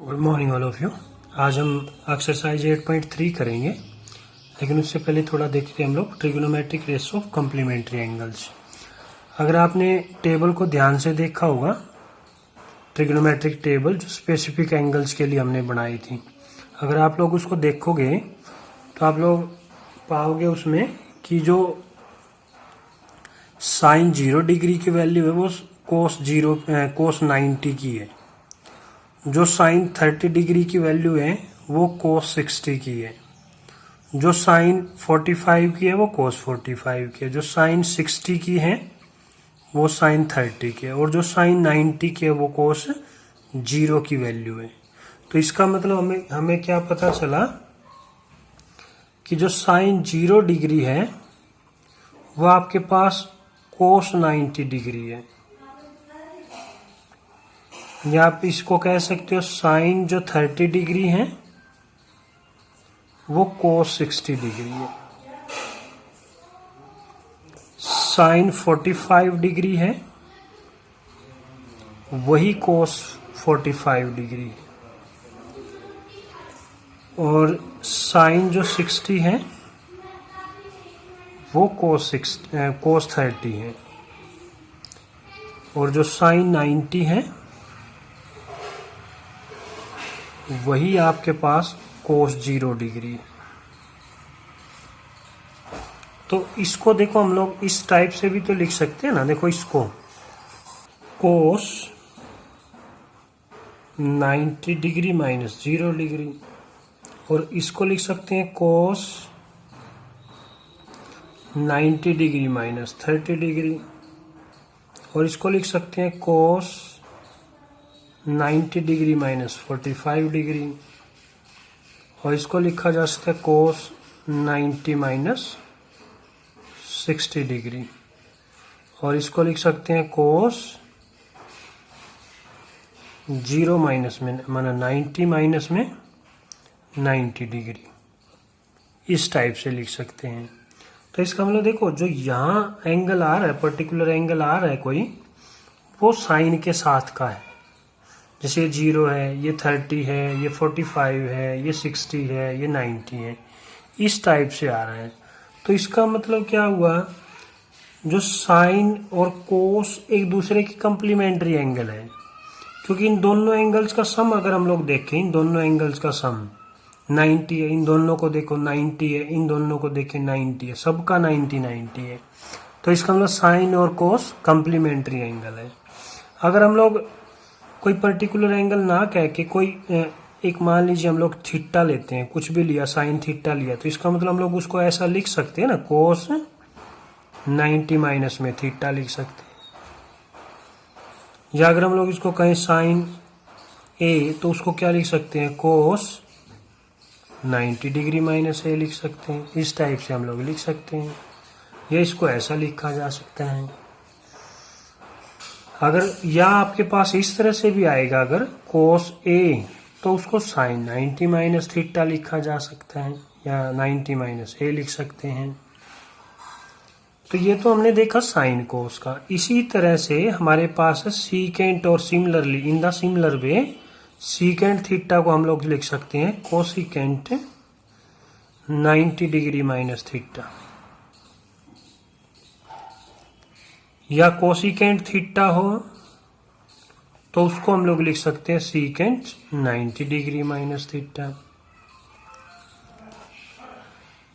Good morning all of you. आज हम exercise 8.3 करेंगे, लेकिन उससे पहले थोड़ा देखते हैं हम लोग trigonometric ratio of complementary angles. अगर आपने टेबल को ध्यान से देखा होगा, ट्रिग्नोमेट्रिक टेबल जो स्पेसिफिक एंगल्स के लिए हमने बनाई थी, अगर आप लोग उसको देखोगे तो आप लोग पाओगे उसमें कि जो साइन 0 डिग्री की वैल्यू है वो कोस 90 की है, जो साइन 30 डिग्री की वैल्यू है वो कोस 60 की है, जो साइन 45 की है वो कोस 45 की है, जो साइन 60 की है वो साइन 30 की है, और जो साइन 90 की है वो कोस 0 की वैल्यू है। तो इसका मतलब हमें क्या पता चला कि जो साइन 0 डिग्री है वो आपके पास कोस 90 डिग्री है, या आप इसको कह सकते हो साइन जो 30 डिग्री है वो कोस 60 डिग्री है, साइन 45 डिग्री है वही कोस 45 डिग्री है, और साइन जो 60 है वो कोस 30 है, और जो साइन 90 है वही आपके पास कोस 0 डिग्री है। तो इसको देखो, हम लोग इस टाइप से भी तो लिख सकते हैं ना। देखो, इसको कोस 90 डिग्री माइनस 0 डिग्री, और इसको लिख सकते हैं कोस 90 डिग्री माइनस 30 डिग्री, और इसको लिख सकते हैं कोस 90 डिग्री माइनस 45 डिग्री, और इसको लिखा जा सकता है कोस 90 माइनस 60 डिग्री, और इसको लिख सकते हैं कोस 0 माइनस में माना 90 माइनस में 90 डिग्री। इस टाइप से लिख सकते हैं। तो इसका मतलब देखो, जो यहाँ एंगल आ रहा है, पर्टिकुलर एंगल आ रहा है कोई, वो साइन के साथ का है। जैसे ये 0 है, ये 30 है, ये 45 है, ये 60 है, ये 90 है, इस टाइप से आ रहा है। तो इसका मतलब क्या हुआ, जो साइन और कोस एक दूसरे की कंप्लीमेंट्री एंगल है, क्योंकि इन दोनों एंगल्स का सम अगर हम लोग देखें, इन दोनों एंगल्स का सम 90 है, इन दोनों को देखो 90 है, इन दोनों को देखें 90 है, सबका 90 है। तो इसका मतलब साइन और कोस कंप्लीमेंट्री एंगल है। अगर हम लोग कोई पर्टिकुलर एंगल ना कह के कोई एक, मान लीजिए हम लोग थीटा लेते हैं, कुछ भी लिया, साइन थीटा लिया, तो इसका मतलब हम लोग उसको ऐसा लिख सकते हैं ना, कोस 90 माइनस में थीटा लिख सकते हैं। या अगर हम लोग इसको कहें साइन ए, तो उसको क्या लिख सकते हैं, कोस 90 डिग्री माइनस ए लिख सकते हैं। इस टाइप से हम लोग लिख सकते हैं, या इसको ऐसा लिखा जा सकता है। अगर या आपके पास इस तरह से भी आएगा, अगर कोस ए, तो उसको साइन 90 माइनस थीटा लिखा जा सकता है, या 90 माइनस ए लिख सकते हैं। तो ये तो हमने देखा साइन कोस का। इसी तरह से हमारे पास है सीकेंट, और similarly in the similar way secant theta को हम लोग लिख सकते हैं कोसिकेंट 90 डिग्री माइनस थीटा, या कोसिकेंट थीटा हो तो उसको हम लोग लिख सकते हैं सीकेंट 90 डिग्री माइनस थीटा।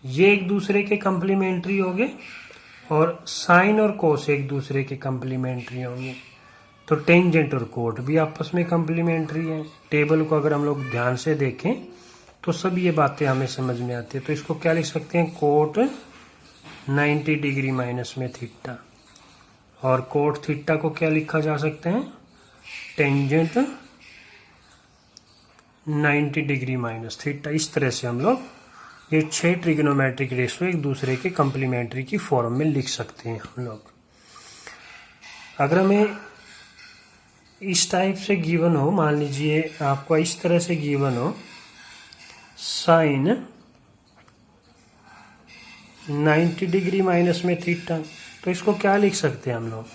ये एक दूसरे के कंप्लीमेंट्री होंगे, और साइन और कोस एक दूसरे के कंप्लीमेंट्री होंगे। तो टेंजेंट और कोट भी आपस में कंप्लीमेंट्री है। टेबल को अगर हम लोग ध्यान से देखें तो सब ये बातें हमें समझ में आती है। तो इसको क्या लिख सकते हैं, कोट 90 डिग्री माइनस में थीटा, और कोट थीटा को क्या लिखा जा सकता है, टेंजेंट 90 डिग्री माइनस थीटा। इस तरह से हम लोग ये 6 ट्रिग्नोमेट्रिक रेशियो एक दूसरे के कंप्लीमेंट्री की फॉर्म में लिख सकते हैं हम लोग। अगर हमें इस टाइप से गिवन हो, मान लीजिए आपको इस तरह से गिवन हो, साइन 90 डिग्री माइनस में थीटा, तो इसको क्या लिख सकते हैं हम लोग,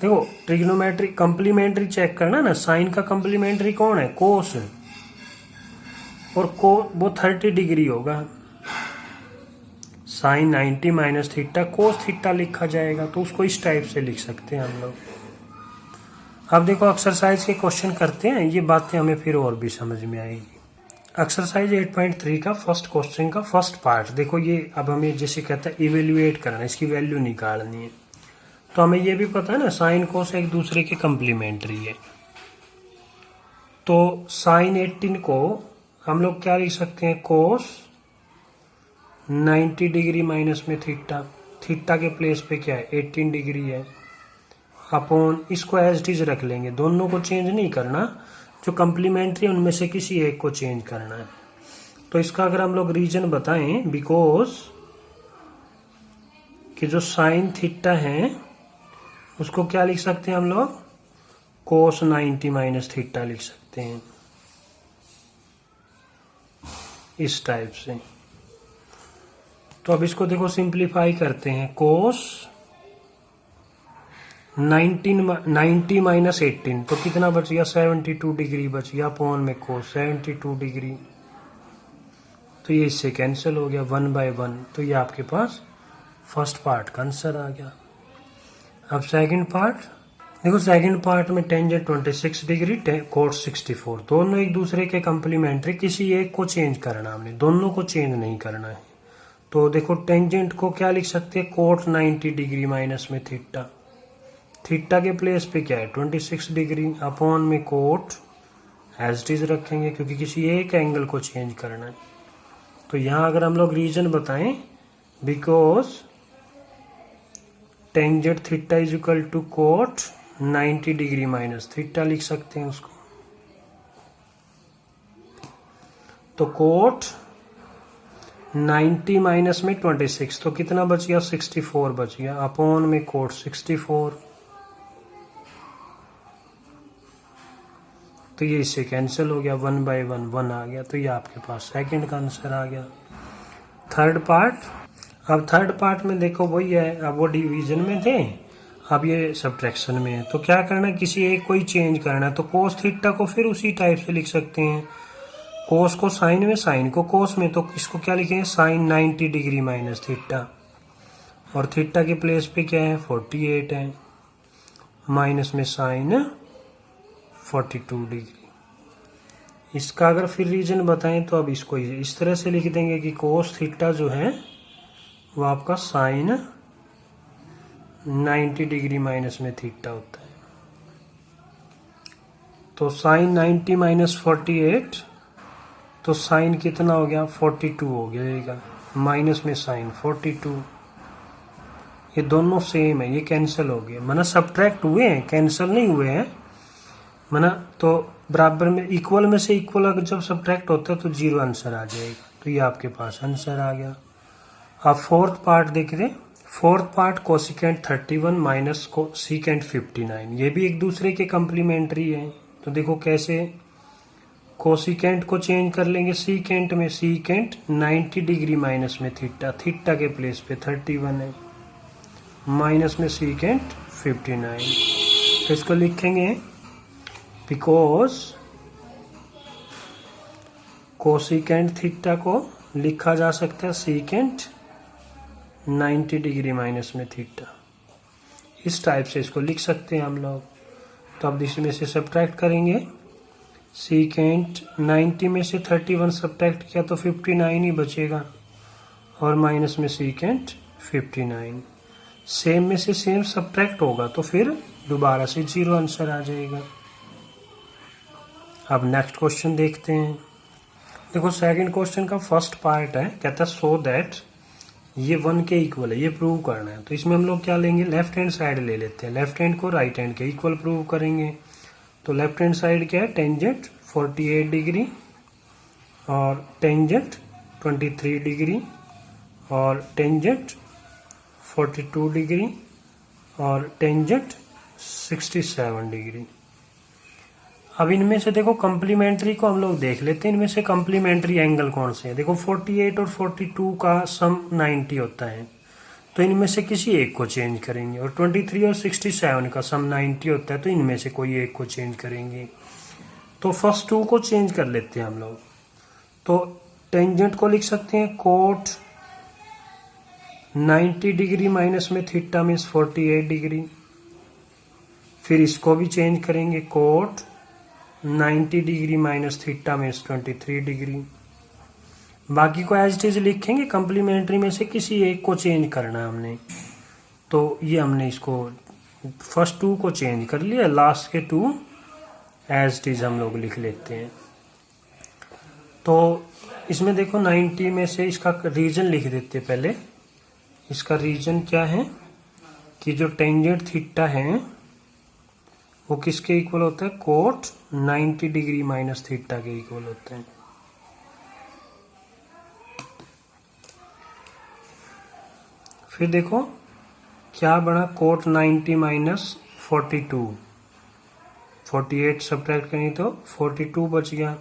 देखो ट्रिग्नोमेट्री कंप्लीमेंट्री चेक करना ना, साइन का कंप्लीमेंट्री कौन है, कोस, और को वो 30 डिग्री होगा, sine 90 minus theta cos theta लिखा जाएगा, तो उसको इस टाइप से लिख सकते हैं हम लोग। अब देखो एक्सरसाइज के क्वेश्चन करते हैं, ये बातें हमें फिर और भी समझ में आएगी। एक्सरसाइज 8.3 का फर्स्ट क्वेश्चन का फर्स्ट पार्ट देखो, ये अब हमें जैसे कहता है इवेल्युएट करना है, इसकी वैल्यू निकालनी है। तो हमें ये भी पता है ना साइन कोस एक दूसरे के कंप्लीमेंट्री है, तो साइन 18 को हम लोग क्या लिख सकते हैं, कोस 90 डिग्री माइनस में थीटा, थीटा के प्लेस पे क्या है 18 डिग्री है, अपॉन इसको एज इट इज रख लेंगे, दोनों को चेंज नहीं करना, जो कंप्लीमेंट्री उनमें से किसी एक को चेंज करना है। तो इसका अगर हम लोग रीजन बताएं, बिकॉज कि जो साइन थीटा है उसको क्या लिख सकते हैं हम लोग, कोस 90 माइनस थीटा लिख सकते हैं, इस टाइप से। तो अब इसको देखो सिंप्लीफाई करते हैं, कोस 90 माइनस 18 तो कितना बच गया, 72 डिग्री बच गया, अपॉन में कोस 72 डिग्री, तो ये इससे कैंसिल हो गया 1/1, तो ये आपके पास फर्स्ट पार्ट का आंसर आ गया। अब सेकंड पार्ट देखो, सेकंड पार्ट में टेंजेंट 26 डिग्री कोस 64, दोनों एक दूसरे के कंप्लीमेंट्री, किसी एक को चेंज करना, हमने दोनों को चेंज नहीं करना है। तो देखो टेंजेंट को क्या लिख सकते हैं, कोट 90 डिग्री माइनस में थीटा, थीटा के प्लेस पे क्या है 26 डिग्री, अपॉन में कोट एज इट इज रखेंगे क्योंकि किसी एक एंगल को चेंज करना है। तो यहाँ अगर हम लोग रीजन बताएं, because tangent theta is equal to cot 90 degree minus theta लिख सकते हैं उसको। तो कोट 90 माइनस में 26 तो कितना बच गया, 64 बच गया, अपॉन में कोट 64, तो ये इससे कैंसिल हो गया, 1/1 1 आ गया, तो ये आपके पास सेकंड का आंसर आ गया। थर्ड पार्ट, अब थर्ड पार्ट में देखो वही है, अब वो डिवीजन में थे, अब ये सब्ट्रैक्शन में है, तो क्या करना है, किसी एक को ही चेंज करना है। तो कोस थीटा को फिर उसी टाइप से लिख सकते हैं, कोस को साइन में, साइन को कोस में, तो इसको क्या लिखेंगे, साइन 90 डिग्री माइनस थीटा, और थीटा के प्लेस पे क्या है 48 है, माइनस में साइन 42 डिग्री। इसका अगर फिर रीजन बताएं तो अब इसको इस तरह से लिख देंगे कि कोस थीटा जो है वो आपका साइन 90 डिग्री माइनस में थीटा होता है। तो साइन 90 माइनस 48, तो साइन कितना हो गया 42 हो गया, माइनस में साइन 42, ये दोनों सेम है, ये कैंसिल हो गए, माना सब्ट्रैक्ट हुए हैं, कैंसिल नहीं हुए हैं, माना तो बराबर में इक्वल में से इक्वल अगर जब सब्ट्रैक्ट होता है तो 0 आंसर आ जाएगा, तो ये आपके पास आंसर आ गया। अब फोर्थ पार्ट देखते, fourth part cosecant 31 minus secant 59, ये भी एक दूसरे के कंप्लीमेंट्री है। तो देखो कैसे, कोसिकेंट को चेंज कर लेंगे सीकेंट में, सीकेंट 90 डिग्री माइनस में थीटा, थीटा के प्लेस पे 31 है, माइनस में सीकेंट 59, तो इसको लिखेंगे बिकॉज कोसिकेंट थीटा को लिखा जा सकता है सीकेंट 90 डिग्री माइनस में थीटा, इस टाइप से इसको लिख सकते हैं हम लोग। तो अब इसमें से सब्ट्रैक्ट करेंगे, सीकेंट 90 में से 31 सब्ट्रैक्ट किया तो 59 ही बचेगा, और माइनस में सीकेंट 59, सेम में से सेम सब्ट्रैक्ट होगा तो फिर दोबारा से 0 आंसर आ जाएगा। अब नेक्स्ट क्वेश्चन देखते हैं। देखो सेकंड क्वेश्चन का फर्स्ट पार्ट है, कहता है सो दैट ये 1 के इक्वल है, ये प्रूव करना है। तो इसमें हम लोग क्या लेंगे, लेफ्ट हैंड साइड ले लेते हैं, लेफ्ट हैंड को राइट हैंड के इक्वल प्रूव करेंगे। तो लेफ्ट हैंड साइड क्या है, टेंजेंट 48 डिग्री और टेंजेंट 23 डिग्री और टेंजेंट 42 डिग्री और टेंजेंट 67 डिग्री। अब इनमें से देखो कंप्लीमेंट्री को हम लोग देख लेते हैं, इनमें से कंप्लीमेंट्री एंगल कौन से है। देखो 48 और 42 का सम 90 होता है, तो इनमें से किसी एक को चेंज करेंगे। और 23 और 67 का सम 90 होता है, तो इनमें से कोई एक को चेंज करेंगे। तो फर्स्ट 2 को चेंज कर लेते हैं हम लोग। तो टेंजेंट को लिख सकते हैं कोट 90 डिग्री माइनस में थीटा मीन्स 48 डिग्री। फिर इसको भी चेंज करेंगे, cot 90 degree minus theta means 23 degree. बाकी को एज इट इज लिखेंगे, कंप्लीमेंट्री में से किसी एक को चेंज करना है हमने। तो ये हमने इसको फर्स्ट 2 को चेंज कर लिया, लास्ट के 2 एज इट इज हम लोग लिख लेते हैं। तो इसमें देखो 90 में से इसका रीजन लिख देते हैं पहले। इसका रीजन क्या है कि जो टेंजेंट थीटा है वो किसके इक्वल होता है, कोट 90 डिग्री माइनस थीटा के इक्वल होते हैं। फिर देखो क्या बना, कोट 90 माइनस 42, 48 सब्ट्रैक्ट करें तो 42 बच गया।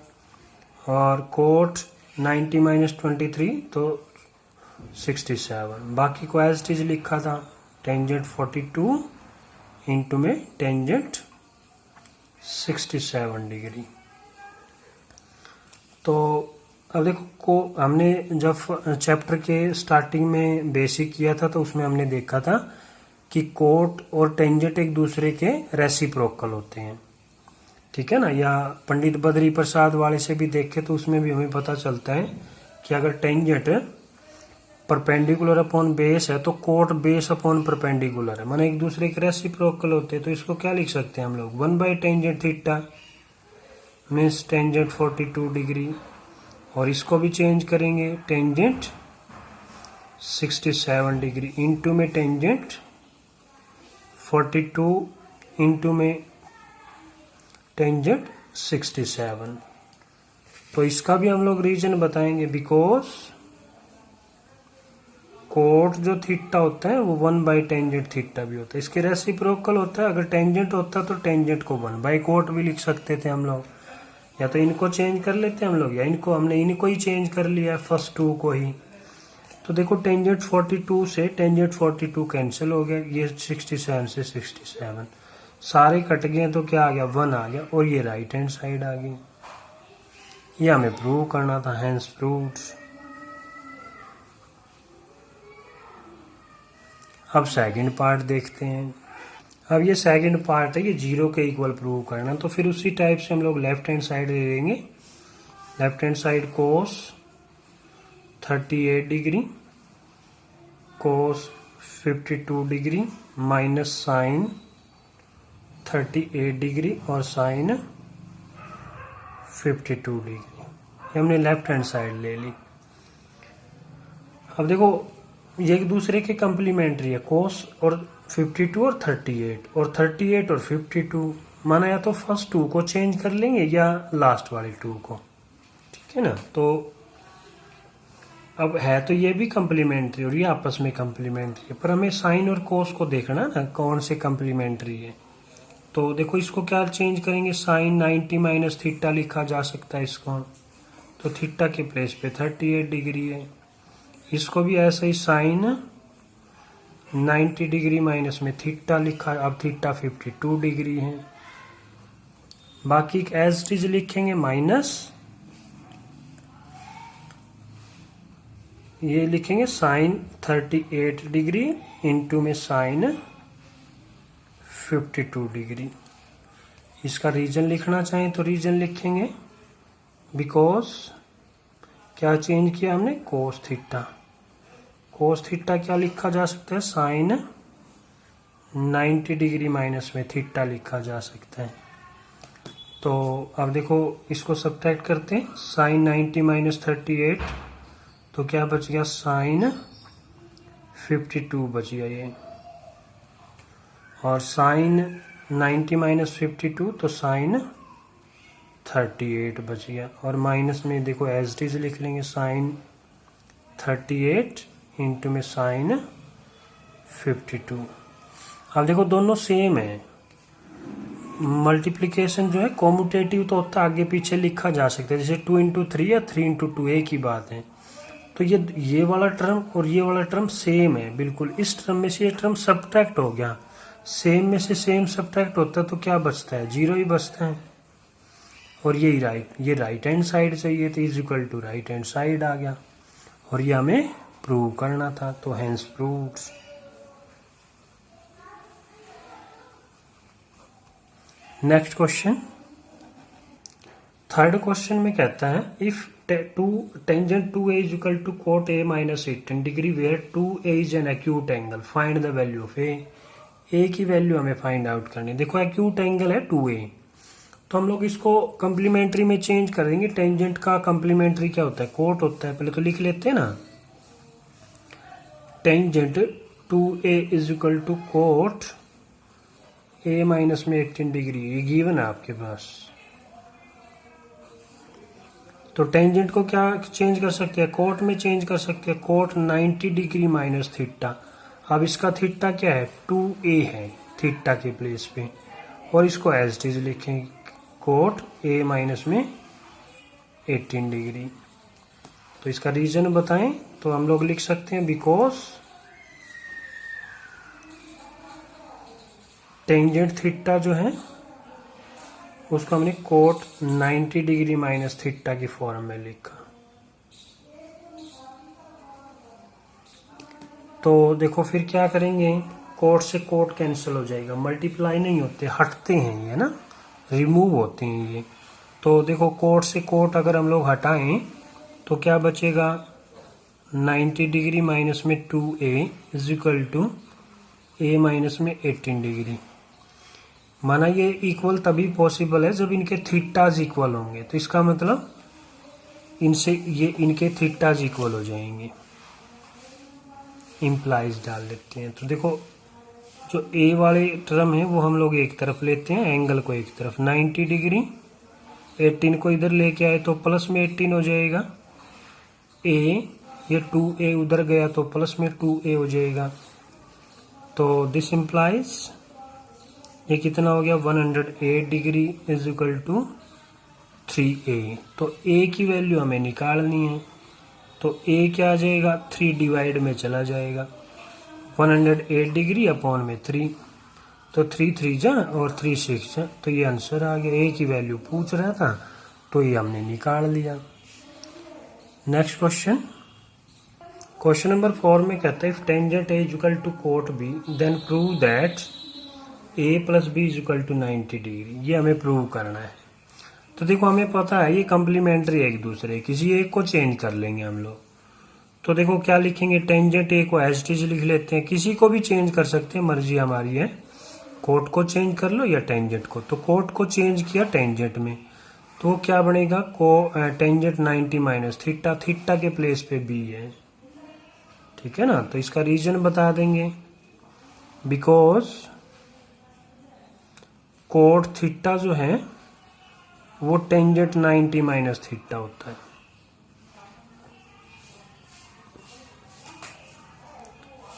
और कोट 90 माइनस 23 तो 67। बाकी को एज इट इज लिखा था, टेंजेंट 42 इंटू में टेंजेंट 67 डिग्री। तो अब देखो को हमने जब चैप्टर के स्टार्टिंग में बेसिक किया था तो उसमें हमने देखा था कि कोट और टेंजेंट एक दूसरे के रेसिप्रोकल होते हैं, ठीक है ना। या पंडित बद्री प्रसाद वाले से भी देखे तो उसमें भी हमें पता चलता है कि अगर टेंजेंट परपेंडिकुलर अपॉन बेस है तो कोट बेस अपॉन परपेंडिकुलर है, माने एक दूसरे के रेसिप्रोकल होते हैं। तो इसको क्या लिख सकते हैं हम लोग, 1 by tangent theta means tangent 42 degree. और इसको भी चेंज करेंगे, टेंजेंट 67 डिग्री इंटू में टेंजेंट 42 इंटू में टेंजेंट 67। तो इसका भी हम लोग रीजन बताएंगे, बिकॉज कोट जो थीटा होता है वो 1 बाई टेंजेंट थीटा भी होता है, इसके रेसिप्रोकल होता है। अगर टेंजेंट होता तो टेंजेंट को 1 बाई कोट भी लिख सकते थे हम लोग, या तो इनको चेंज कर लेते हम लोग, या इनको हमने इनको ही चेंज कर लिया फर्स्ट 2 को ही। तो देखो टेंजेंट 42 से टेंजेंट 42 कैंसिल हो गया, ये 67 से 67 सारे कट गए, तो क्या आ गया 1 आ गया, और ये राइट हैंड साइड आ गई। ये हमें प्रूव करना था, हैंस प्रूव्ड। अब सेकंड पार्ट देखते हैं। अब ये सेकंड पार्ट है, ये 0 के इक्वल प्रूव करना। तो फिर उसी टाइप से हम लोग लेफ्ट हैंड साइड ले लेंगे। लेफ्ट हैंड साइड कोस 38 डिग्री, कोस 52 डिग्री माइनस साइन 38 डिग्री और साइन 52 डिग्री, ये हमने लेफ्ट हैंड साइड ले ली। अब देखो ये एक दूसरे के कंप्लीमेंट्री है, कोस और 52 और 38 और 38 और 52, माना या तो फर्स्ट 2 को चेंज कर लेंगे या लास्ट वाले 2 को, ठीक है ना। तो अब है तो ये भी कंप्लीमेंट्री और ये आपस में कंप्लीमेंट्री है, पर हमें साइन और कोस को देखना ना कौन से कंप्लीमेंट्री है। तो देखो इसको क्या चेंज करेंगे, साइन 90 माइनस थीटा लिखा जा सकता है इसको, तो थीटा के प्लेस पे 38 डिग्री है। इसको भी ऐसा ही साइन 90 डिग्री माइनस में थीटा लिखा, अब थीटा 52 डिग्री है। बाकी एज इट इज लिखेंगे माइनस, ये लिखेंगे साइन 38 डिग्री इंटू में साइन 52 डिग्री। इसका रीजन लिखना चाहें तो रीजन लिखेंगे, बिकॉज क्या चेंज किया हमने, कोस थीटा। कोस थीटा क्या लिखा जा सकता है, साइन 90 डिग्री माइनस में थीटा लिखा जा सकता है। तो अब देखो इसको सब्ट्रैक्ट करते हैं, साइन 90 माइनस 38 तो क्या बच गया, साइन 52 बच गया ये, और साइन 90 माइनस 52 तो साइन 38 बच गया। और माइनस में देखो एज इट इज लिख लेंगे, साइन 38 इंटू में साइन 52। अब देखो दोनों सेम है, मल्टीप्लिकेशन जो है कॉम्यूटेटिव तो होता है, आगे पीछे लिखा जा सकता है, जैसे 2 इंटू 3 या 3 इंटू 2 एक ही बात है। तो ये वाला टर्म और ये वाला टर्म सेम है बिल्कुल। इस टर्म में से ये टर्म सब्ट्रैक्ट हो गया, सेम में से सेम सब्ट्रैक्ट होता है तो क्या बचता है, 0 ही बचता है। और ये राइट हैंड साइड चाहिए तो is equal to right hand side आ गया, और ये हमें प्रूव करना था, तो hence proved. Next question, third question में कहता है if tangent 2a is equal to cot a minus 18 degree where 2a is an acute angle, find the value of a की वैल्यू हमें फाइंड आउट करनी है। देखो एक्यूट एंगल है 2a, तो हम लोग इसको कंप्लीमेंट्री में चेंज कर देंगे। टेंजेंट का कंप्लीमेंट्री क्या होता है, कोट होता है। पहले तो लिख लेते हैं ना, tangent 2a is equal to cot a minus में 18 डिग्री, ये गिवन है आपके पास। तो टेंजेंट को क्या चेंज कर सकते हैं, कोट में चेंज कर सकते हैं। Cot 90 degree minus theta. अब इसका थीटा क्या है, 2a है थीटा के प्लेस पे, और इसको एज इट इज लिखेंगे कोट a माइनस में 18 डिग्री। तो इसका रीजन बताएं तो हम लोग लिख सकते हैं बिकॉज टेंजेंट थीटा जो है उसको हमने कोट 90 डिग्री माइनस थीटा की फॉर्म में लिखा। तो देखो फिर क्या करेंगे, कोट से कोट कैंसिल हो जाएगा, मल्टीप्लाई नहीं होते, हटते हैं ये ना, रिमूव होते हैं ये। तो देखो कोट से कोट अगर हम लोग हटाएं तो क्या बचेगा, 90 डिग्री माइनस में 2a is equal to a minus में 18 डिग्री। माना ये इक्वल तभी पॉसिबल है जब इनके थीटाज इक्वल होंगे, तो इसका मतलब इनसे ये इनके थीटाज इक्वल हो जाएंगे। इम्प्लाइज डाल देते हैं। तो देखो जो a वाले टर्म है वो हम लोग एक तरफ लेते हैं, एंगल को एक तरफ, 90 डिग्री 18 को इधर लेके आए तो प्लस में 18 हो जाएगा। a ये 2a उधर गया तो प्लस में 2a हो जाएगा। तो दिस इम्प्लाइज ये कितना हो गया, 108 degree is equal to 3a। तो a की वैल्यू हमें निकालनी है, तो a क्या आ जाएगा, 3 डिवाइड में चला जाएगा, 108 डिग्री अपॉन में 3, तो 3 3 जा और 3 6 जा, तो ये आंसर आ गया। a की वैल्यू पूछ रहा था तो ये हमने निकाल लिया। नेक्स्ट क्वेश्चन, क्वेश्चन नंबर 4 में कहता है if tangent a is equal to cot b then prove that a plus b is equal to 90 degree. ये हमें प्रूव करना है। तो देखो हमें पता है ये कंप्लीमेंट्री है एक दूसरे, किसी एक को चेंज कर लेंगे हम लोग। तो देखो क्या लिखेंगे, टेंजेंट a को एज इट इज लिख लेते हैं, किसी को भी चेंज कर सकते हैं, मर्जी हमारी है। कोट को चेंज कर लो या टेंजेंट को। तो कोट को चेंज किया टेंजेंट में, तो क्या बनेगा, टेंजेंट 90 माइनस थीटा, थीटा के प्लेस पे b है, ठीक है ना। तो इसका रीजन बता देंगे, बिकॉज कोट थीटा जो है वो टेंजेंट 90 माइनस थीटा होता है।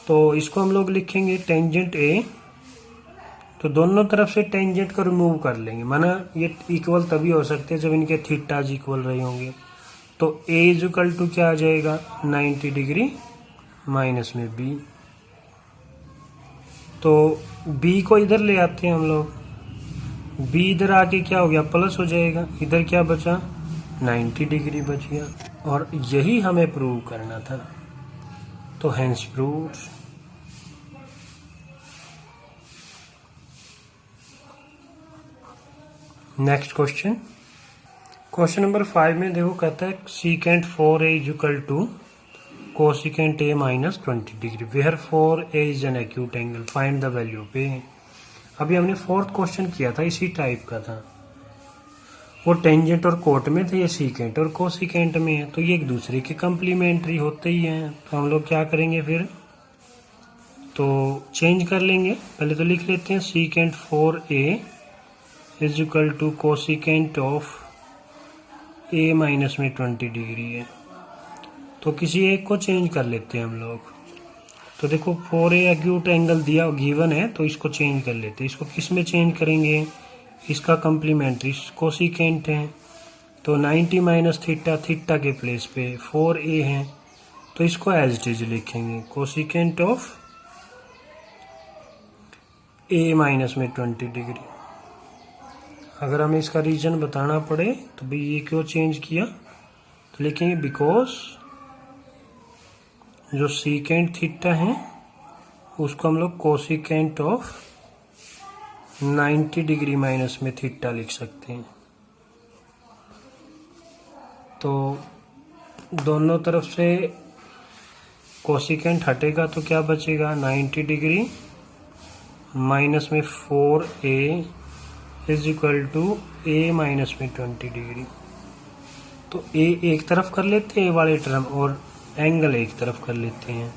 तो इसको हम लोग लिखेंगे टेंजेंट a, तो दोनों तरफ से टेंजेंट को रिमूव कर लेंगे, माना ये इक्वल तभी हो सकते हैं जब इनके थीटाज इक्वल रहे होंगे। तो a इज इक्वल टू क्या आ जाएगा, 90 डिग्री माइनस में b। तो b को इधर ले आते हैं हम लोग, b इधर आके क्या हो गया, प्लस हो जाएगा, इधर क्या बचा, 90 डिग्री बच गया, और यही हमें प्रूव करना था। तो hence proved. Next question, question number 5 में देखो कहता है secant 4a is equal to cosecant a minus 20 degree where 4a is an acute angle, find the value of a। अभी हमने फोर्थ क्वेश्चन किया था, इसी टाइप का था, वो टेंजेंट और कोट में थे, ये सीकेंट और कोसिकेंट में है, तो ये एक दूसरे के कंप्लीमेंट्री होते ही हैं। तो हम लोग क्या करेंगे फिर, तो चेंज कर लेंगे। पहले तो लिख लेते हैं secant 4a is equal to cosecant of a minus में 20 डिग्री है, तो किसी एक को चेंज कर लेते हैं हम लोग। तो देखो 4a एक्यूट एंगल दिया गिवन है, तो इसको चेंज कर लेते हैं। इसको किस में चेंज करेंगे, इसका कंप्लीमेंट्री कोसिकेंट है, तो 90 माइनस थीटा, थीटा के प्लेस पे 4a है, तो इसको एज इट इज लिखेंगे, कोसिकेंट ऑफ ए माइनस में 20 डिग्री। अगर हमें इसका रीजन बताना पड़े तो भाई ये क्यों चेंज किया, तो लिखेंगे बिकॉज जो सीकेंट थीटा है उसको हम लोग कोसिकेंट ऑफ 90 डिग्री माइनस में थीटा लिख सकते हैं। तो दोनों तरफ से कोसिकेंट हटेगा तो क्या बचेगा, 90 डिग्री माइनस में 4a is equal to a minus में 20 डिग्री। तो a एक तरफ कर लेते हैं, a वाले टर्म, और एंगल एक तरफ कर लेते हैं।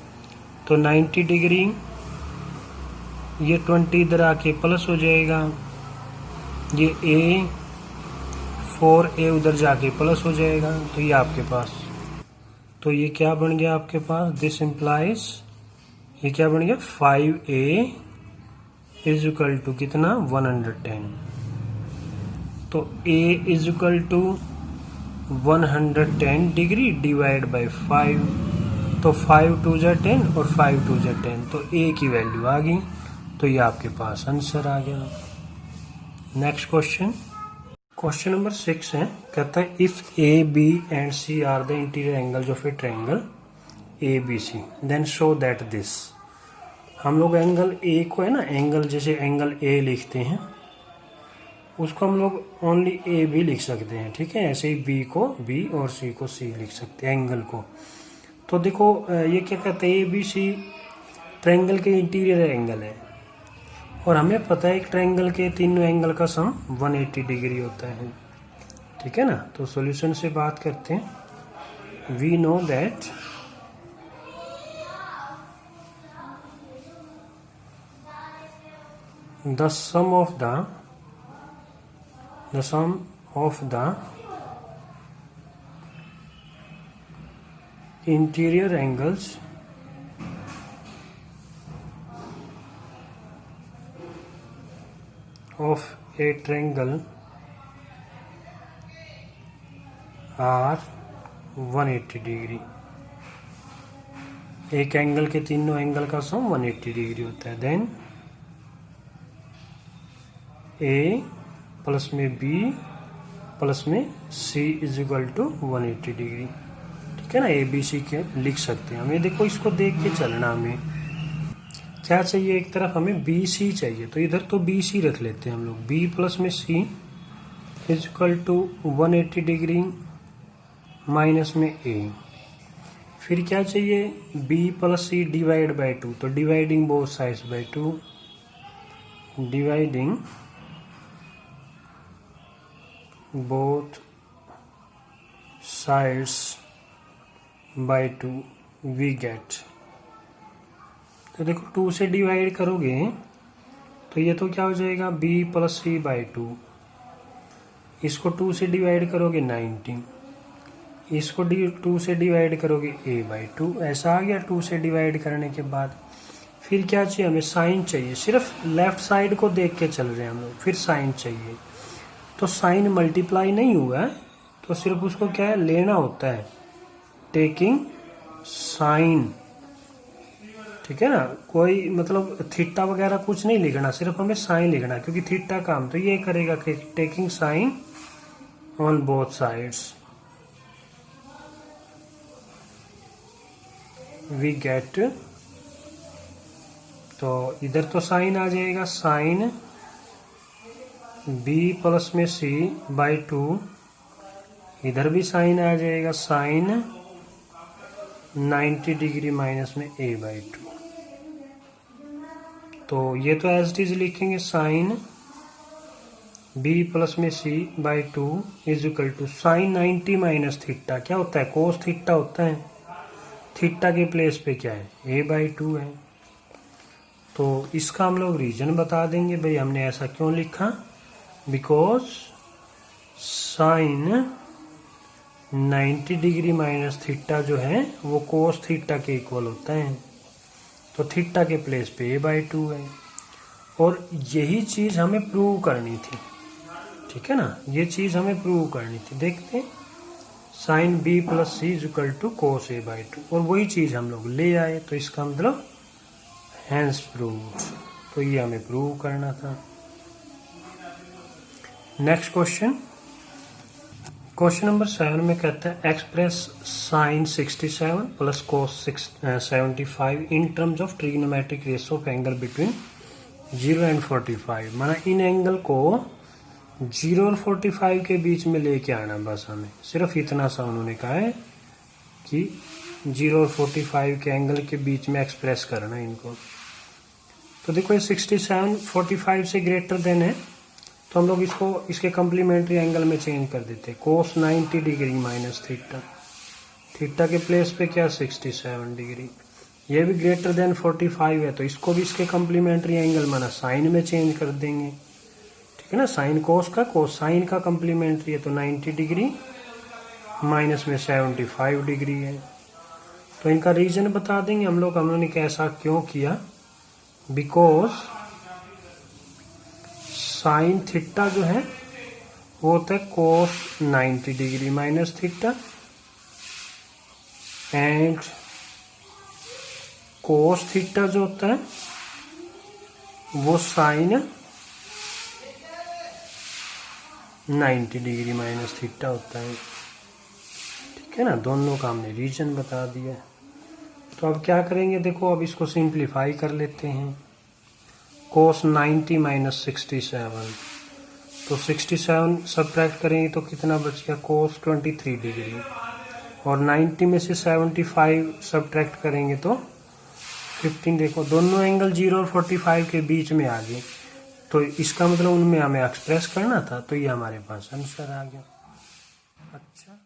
तो 90 डिग्री, ये 20 इधर आके प्लस हो जाएगा, ये a 4a उधर जाके प्लस हो जाएगा। तो ये आपके पास, तो ये क्या बन गया आपके पास, दिस इम्प्लाइज, ये क्या बन गया 5a इज इक्वल टू कितना 110। तो a is equal to 110 degree divide by 5, तो 5 2 जा 10 और 5 2 जा 10, तो a की वैल्यू आ गई। तो ये आपके पास आंसर आ गया। नेक्स्ट क्वेश्चन, क्वेश्चन नंबर 6 है, कहता है if A B and C are the interior angles of a triangle A B C then show that this. हम लोग एंगल ए को है ना, एंगल जैसे एंगल ए लिखते हैं उसको हम लोग ओनली ए भी लिख सकते हैं, ठीक है। ऐसे ही बी को बी और सी को सी लिख सकते हैं एंगल को। तो देखो ये क्या कहते हैं, ए बी सी ट्रायंगल के इंटीरियर एंगल है और हमें पता है एक ट्रायंगल के तीनों एंगल का सम 180 डिग्री होता है, ठीक है ना। तो सॉल्यूशन से बात करते हैं। We know that the sum of the interior angles of a triangle are 180 degree. एक एंगल के तीनों एंगल का सम 180 डिग्री होता है। देन ए प्लस में बी प्लस में C is equal to 180 degree, ठीक है ना। ए बी सी के लिख सकते हैं। हमें देखो इसको देख के चलना, हमें क्या चाहिए, एक तरफ हमें बी सी चाहिए, तो इधर तो बी सी रख लेते हैं हम लोग। बी प्लस में C is equal to 180 degree minus में ए। फिर क्या चाहिए, B plus C divide by 2, तो dividing both sides by 2, dividing both sides by 2 we get। तो देखो 2 से डिवाइड करोगे तो ये तो क्या हो जाएगा b प्लस सी बाई 2, इसको 2 से डिवाइड करोगे 90, इसको 2 से डिवाइड करोगे a बाई 2, ऐसा आ गया 2 से डिवाइड करने के बाद। फिर क्या चाहिए, हमें साइन चाहिए। सिर्फ लेफ्ट साइड को देख के चल रहे हैं हम लोग, फिर साइन चाहिए। तो साइन मल्टीप्लाई नहीं हुआ है तो सिर्फ उसको क्या है लेना होता है, टेकिंग साइन, ठीक है ना। कोई मतलब थीटा वगैरह कुछ नहीं लिखना, सिर्फ हमें साइन लिखना है, क्योंकि थीटा काम तो ये करेगा कि taking sine on both sides we get. तो इधर तो साइन आ जाएगा, साइन b प्लस में c बाई 2, इधर भी साइन आ जाएगा, साइन 90 डिग्री माइनस में a बाई 2। तो ये तो एज इट इज लिखेंगे, साइन b प्लस में c by 2 is equal to sine 90 minus theta, क्या होता है कोस थीटा होता है। थीटा के प्लेस पे क्या है a बाई 2 है। तो इसका हम लोग रीजन बता देंगे, भाई हमने ऐसा क्यों लिखा, because sign 90 degree minus theta जो है वो कोस थीटा के इक्वल होता है। तो थीटा के प्लेस पे a बाई 2 है और यही चीज हमें प्रूव करनी थी, ठीक है ना। ये चीज हमें प्रूव करनी थी। देखते हैं sine B plus C is equal to cos A by 2, और वही चीज हम लोग ले आए, तो इसका मतलब हैंस प्रूव। तो ये हमें प्रूव करना था। नेक्स्ट क्वेश्चन, क्वेश्चन नंबर 7 में कहता है express sine 67 plus cos 75 in terms of trigonometric ratio of angle between 0 and 45। माना इन एंगल को 0 और 45 के बीच में लेके आना, बस हमें सिर्फ इतना सा उन्होंने कहा है कि 0 और 45 के एंगल के बीच में एक्सप्रेस करना है इनको। तो देखो ये 67 45 से ग्रेटर देन है, तो हम लोग इसको इसके कम्प्लीमेंट्री एंगल में चेंज कर देते हैं। कोस 90 डिग्री माइनस थीटा, थीटा के प्लेस पे क्या 67 डिग्री। ये भी ग्रेटर देन 45 है, तो इसको भी इसके कम्प्लीमेंट्री एंगल माना साइन में चेंज कर देंगे। ठीक है ना, साइन कोस का, कोस साइन का कम्प्लीमेंट्री है, तो 90 डिग्री माइनस में 75 डिग्री है। तो इनका रीजन बता देंगे हम लोग, हमने कैसा क्यों किया। बिकॉज साइन थीटा जो है वो होता है कोस 90 degree minus theta, and cos theta जो होता है वो साइन 90 डिग्री माइनस थीटा होता है। ठीक है ना, दोनों का हमने रीजन बता दिया। तो अब क्या करेंगे, देखो अब इसको सिंप्लीफाई कर लेते हैं। कोस 90 माइनस 67, तो 67 सब्ट्रैक्ट करेंगे तो कितना बच गया, कोस 23 डिग्री, और 90 में से 75 सब्ट्रैक्ट करेंगे तो 15। देखो दोनों एंगल 0 और 45 के बीच में आ गए, तो इसका मतलब उनमें हमें एक्सप्रेस करना था, तो ये हमारे पास आंसर आ गया। अच्छा।